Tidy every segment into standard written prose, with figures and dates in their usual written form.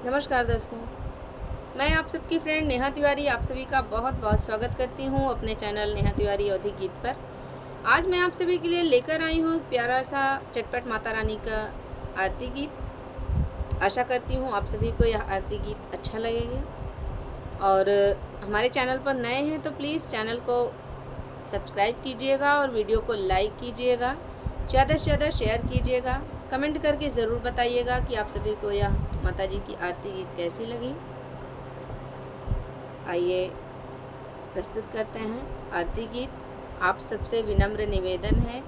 नमस्कार दोस्तों, मैं आप सबकी फ्रेंड नेहा तिवारी आप सभी का बहुत बहुत स्वागत करती हूँ अपने चैनल नेहा तिवारी अवधी गीत पर। आज मैं आप सभी के लिए लेकर आई हूँ प्यारा सा चटपट माता रानी का आरती गीत। आशा करती हूँ आप सभी को यह आरती गीत अच्छा लगेगा। और हमारे चैनल पर नए हैं तो प्लीज़ चैनल को सब्सक्राइब कीजिएगा और वीडियो को लाइक कीजिएगा, ज़्यादा से ज़्यादा शेयर कीजिएगा। कमेंट करके ज़रूर बताइएगा कि आप सभी को यह माता जी की आरती गीत कैसी लगी। आइए प्रस्तुत करते हैं आरती गीत। आप सबसे विनम्र निवेदन है,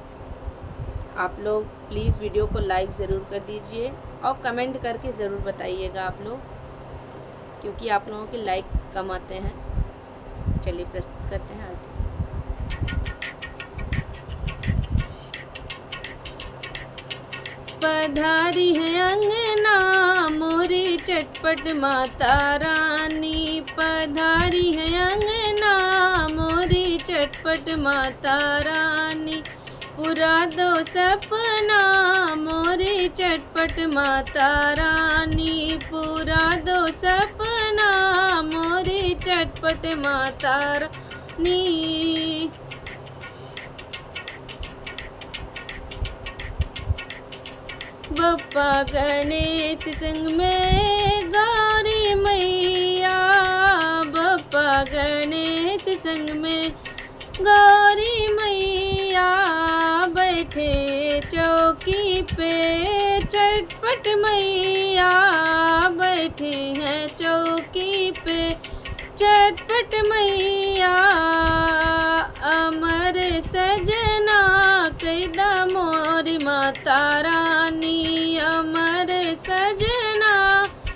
आप लोग प्लीज़ वीडियो को लाइक ज़रूर कर दीजिए और कमेंट करके ज़रूर बताइएगा आप लोग, क्योंकि आप लोगों के लाइक कम आते हैं। चलिए प्रस्तुत करते हैं आरती। पधारी है अंगना मोरी चटपट माता रानी, पधारी है अंगना मोरी चटपट माता रानी। पूरा दो सपना मोरी चटपट माता रानी, पूरा दो सपना मोरी चटपट माता रानी। बप्पा गणेश संग में गौरी मैया, बप्पा गणेश संग में गौरी मैया। बैठे चौकी पे चटपट मैया, बैठे हैं चौकी पे चटपट मैया। अमर सजना कैदा मोरी माता रानी, अमर सजना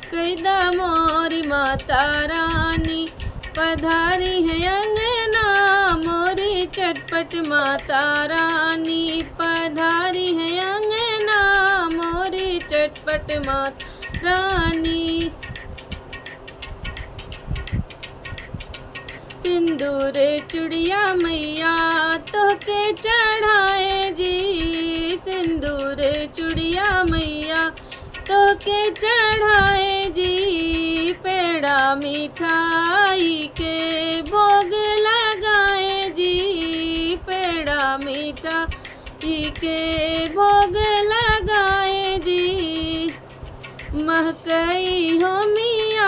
कैदा मोरी माता रानी। पधारी है अंगना मोरी चटपट माता रानी, पधारी है अंगना मोरी चटपट माता रानी। सिंदूर चुड़िया मैया तोहके चढ़ाए जी, सिंदूर चुड़िया मैया तोहके चढ़ाए जी। पेड़ा मिठाई के भोग लगाए जी, पेड़ा मिठाई के भोग लगाए जी। महकई हो मिया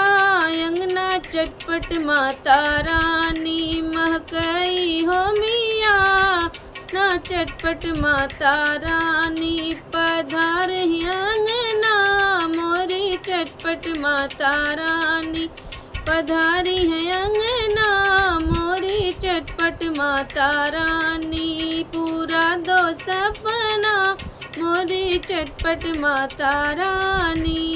अंगना चटपट माता रानी, महकई हो मिया ना चटपट माता रानी। पधारी अंगना मोरी चटपट माता रानी, पधारी है अंगना मोरी चटपट माता रानी। पूरा दो सपना मोरी चटपट माता रानी।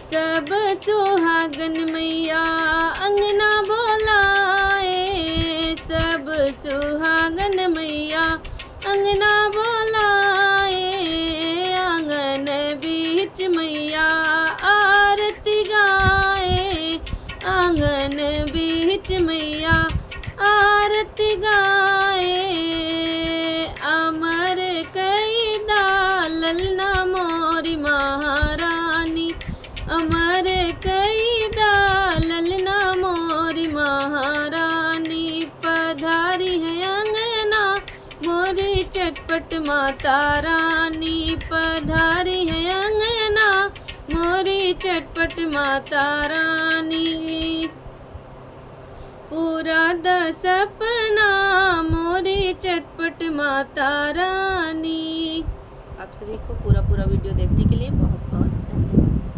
सब सुहागन मैया अंगना बोलाए, सब सुहागन मैया अंगना बोलाए। आंगन बीच मैया आरती गाए, आंगन बीच मैया आरती गाए। अमर कैदा ललना मोरी महारानी, अमर कैदा ललना मोरी महारानी। पधारी है अंगना मोरी चटपट माता रानी, पधारी है अंगना मोरी चटपट माता रानी। पूरा द सपना मोरी चटपट माता रानी। आप सभी को पूरा वीडियो देखने के लिए बहुत बहुत धन्यवाद।